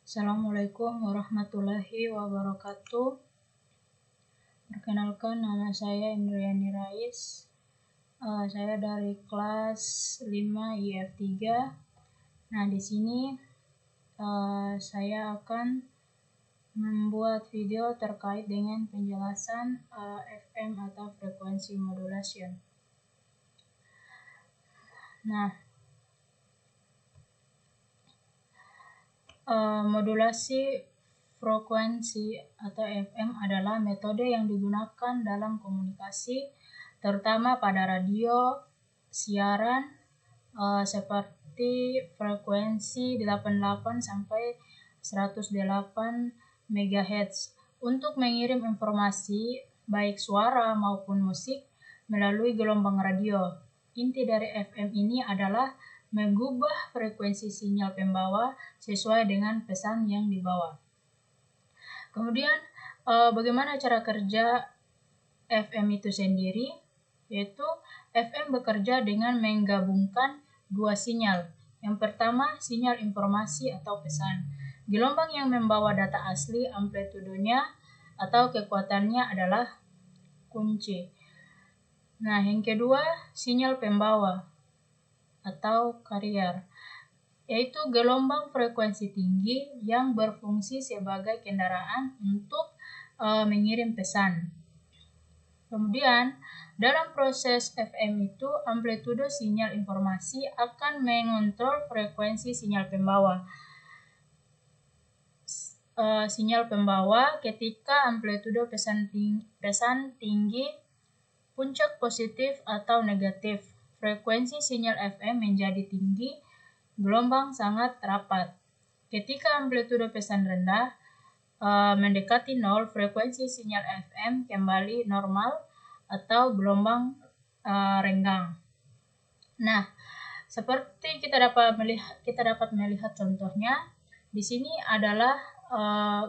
Assalamualaikum warahmatullahi wabarakatuh. Perkenalkan, nama saya Indriani Rais. Saya dari kelas 5 IF3. Nah, di sini saya akan membuat video terkait dengan penjelasan FM atau frekuensi modulation. Nah, modulasi frekuensi atau FM adalah metode yang digunakan dalam komunikasi, terutama pada radio, siaran, seperti frekuensi 88 sampai 108 MHz untuk mengirim informasi baik suara maupun musik melalui gelombang radio. Inti dari FM ini adalah mengubah frekuensi sinyal pembawa sesuai dengan pesan yang dibawa. Kemudian bagaimana cara kerja FM itu sendiri? Yaitu FM bekerja dengan menggabungkan dua sinyal. Yang pertama, sinyal informasi atau pesan. Gelombang yang membawa data asli, amplitudenya atau kekuatannya adalah kunci. Nah, yang kedua, sinyal pembawa atau carrier, yaitu gelombang frekuensi tinggi yang berfungsi sebagai kendaraan untuk mengirim pesan. Kemudian, dalam proses FM itu, amplitude sinyal informasi akan mengontrol frekuensi sinyal pembawa. Ketika amplitude pesan tinggi, puncak positif atau negatif, frekuensi sinyal FM menjadi tinggi, gelombang sangat rapat. Ketika amplitude pesan rendah, mendekati 0, frekuensi sinyal FM kembali normal atau gelombang renggang. Nah, seperti kita dapat melihat contohnya, di sini adalah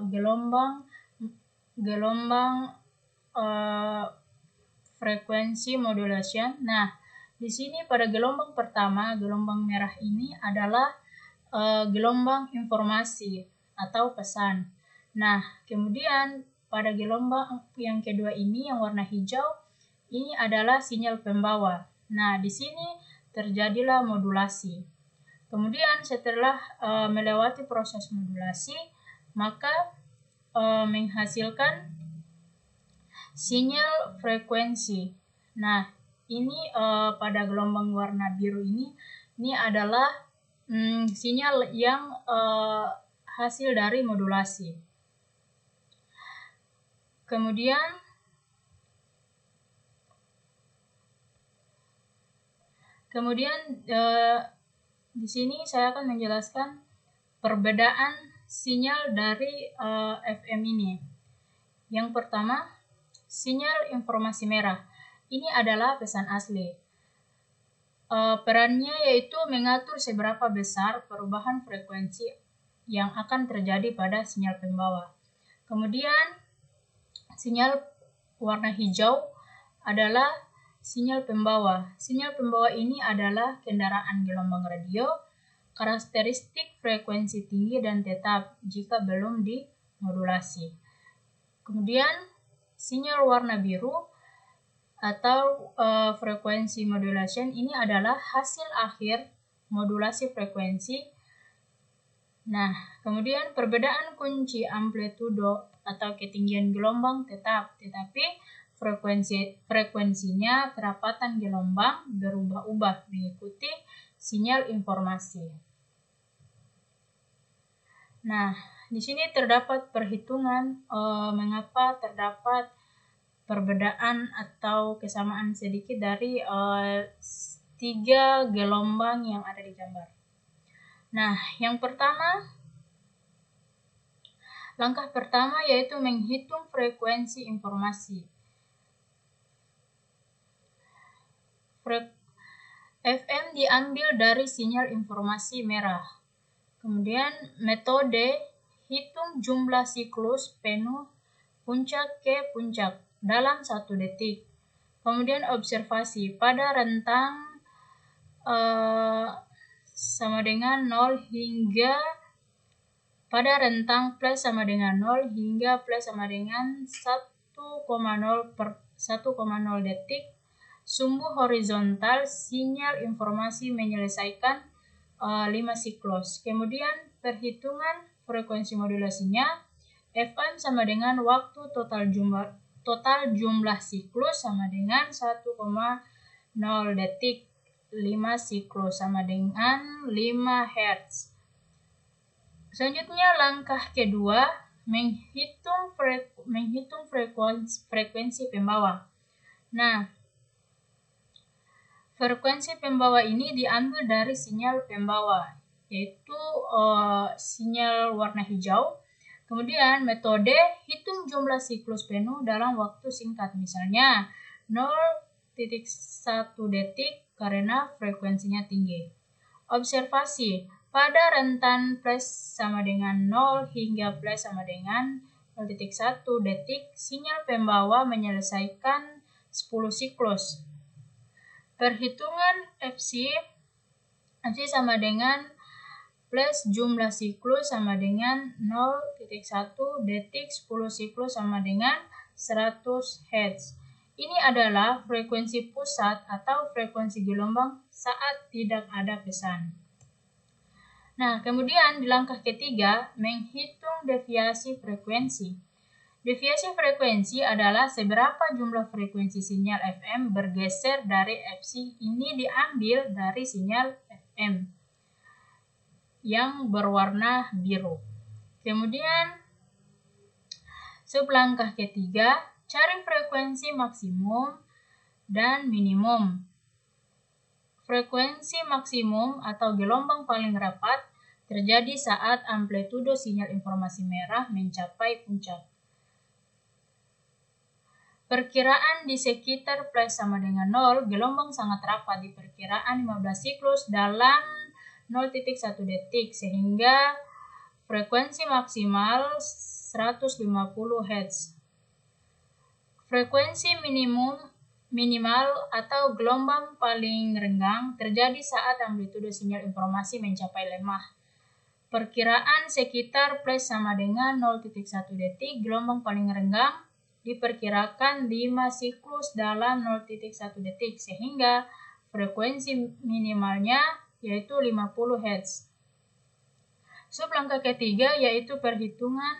gelombang frekuensi modulation. Nah, di sini pada gelombang pertama, gelombang merah ini adalah gelombang informasi atau pesan. Nah, kemudian pada gelombang yang kedua ini, yang warna hijau, ini adalah sinyal pembawa. Nah, di sini terjadilah modulasi. Kemudian setelah melewati proses modulasi, maka menghasilkan sinyal frekuensi. Nah, ini pada gelombang warna biru ini adalah sinyal yang hasil dari modulasi. Kemudian di sini saya akan menjelaskan perbedaan sinyal dari FM ini. Yang pertama, sinyal informasi merah. Ini adalah pesan asli. Perannya yaitu mengatur seberapa besar perubahan frekuensi yang akan terjadi pada sinyal pembawa. Kemudian, sinyal warna hijau adalah sinyal pembawa. Sinyal pembawa ini adalah kendaraan gelombang radio, karakteristik frekuensi tinggi dan tetap jika belum dimodulasi. Kemudian, sinyal warna biru atau frekuensi modulation ini adalah hasil akhir modulasi frekuensi. Nah, kemudian perbedaan kunci amplitudo atau ketinggian gelombang tetap, tetapi frekuensinya, kerapatan gelombang berubah-ubah mengikuti sinyal informasi. Nah, di sini terdapat perhitungan mengapa terdapat perbedaan atau kesamaan sedikit dari 3 gelombang yang ada di gambar. Nah, langkah pertama yaitu menghitung frekuensi informasi. FM diambil dari sinyal informasi merah. Kemudian metode hitung jumlah siklus penuh puncak ke puncak dalam 1 detik. Kemudian observasi pada rentang sama dengan 0 hingga pada rentang plus sama dengan 0 hingga plus sama dengan 1,0 detik. Sumbu horizontal, sinyal informasi menyelesaikan 5 siklus. Kemudian perhitungan frekuensi modulasinya, Fm sama dengan waktu total jumlah siklus sama dengan 1,0 detik. 5 siklus sama dengan 5 Hz. Selanjutnya langkah kedua, menghitung frekuensi pembawa. Nah, frekuensi pembawa ini diambil dari sinyal pembawa, yaitu sinyal warna hijau. Kemudian metode hitung jumlah siklus penuh dalam waktu singkat, misalnya 0,1 detik karena frekuensinya tinggi. Observasi, pada rentan plus sama dengan 0 hingga plus sama dengan 0,1 detik, sinyal pembawa menyelesaikan 10 siklus. Perhitungan FC sama dengan plus jumlah siklus sama dengan 0,1 detik 10 siklus sama dengan 100 Hz. Ini adalah frekuensi pusat atau frekuensi gelombang saat tidak ada pesan. Nah, kemudian di langkah ketiga, menghitung deviasi frekuensi. Deviasi frekuensi adalah seberapa jumlah frekuensi sinyal FM bergeser dari FC. Ini diambil dari sinyal FM yang berwarna biru. Kemudian sublangkah ketiga, cari frekuensi maksimum dan minimum. Frekuensi maksimum atau gelombang paling rapat terjadi saat amplitudo sinyal informasi merah mencapai puncak. Perkiraan di sekitar plus sama dengan 0, gelombang sangat rapat di perkiraan 15 siklus dalam 0,1 detik, sehingga frekuensi maksimal 150 Hz. Frekuensi minimal atau gelombang paling renggang terjadi saat amplitudo sinyal informasi mencapai lemah. Perkiraan sekitar plus sama dengan 0,1 detik, gelombang paling renggang diperkirakan 5 siklus dalam 0,1 detik, sehingga frekuensi minimalnya yaitu 50 Hz. Sublangkah ketiga yaitu perhitungan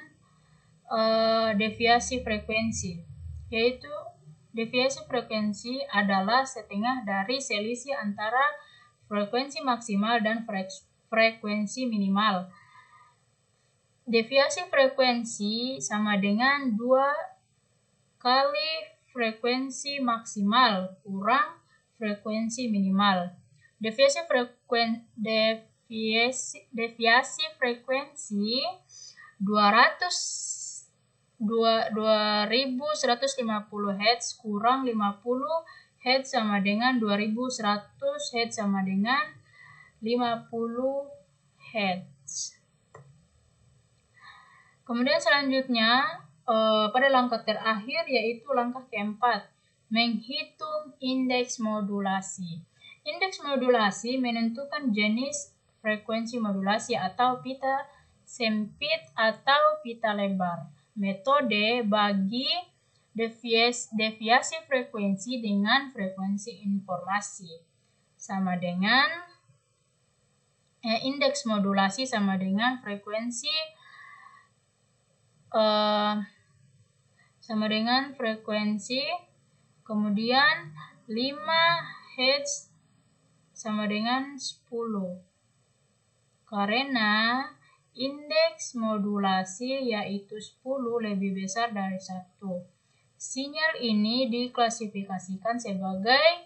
deviasi frekuensi, yaitu deviasi frekuensi adalah setengah dari selisih antara frekuensi maksimal dan frekuensi minimal. Deviasi frekuensi sama dengan 2 kali frekuensi maksimal kurang frekuensi minimal. Deviasi frekuensi 2150 Hz kurang 50 Hz sama dengan 2100 Hz sama dengan 50 Hz. Kemudian selanjutnya pada langkah terakhir yaitu langkah keempat, menghitung indeks modulasi. Indeks modulasi menentukan jenis frekuensi modulasi atau pita sempit atau pita lebar. Metode bagi deviasi frekuensi dengan frekuensi informasi sama dengan indeks modulasi sama dengan frekuensi kemudian 5 Hz sama dengan 10 karena indeks modulasi yaitu 10 lebih besar dari 1. Sinyal ini diklasifikasikan sebagai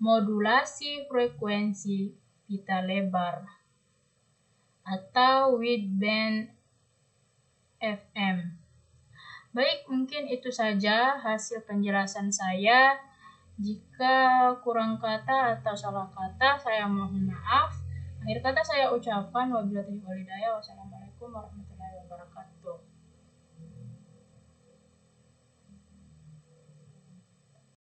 modulasi frekuensi pita lebar atau wideband FM. Baik, mungkin itu saja hasil penjelasan saya. Jika kurang kata atau salah kata, saya mohon maaf. Akhir kata saya ucapkan wabillahi taufiq wal hidayah. Wassalamualaikum warahmatullahi wabarakatuh.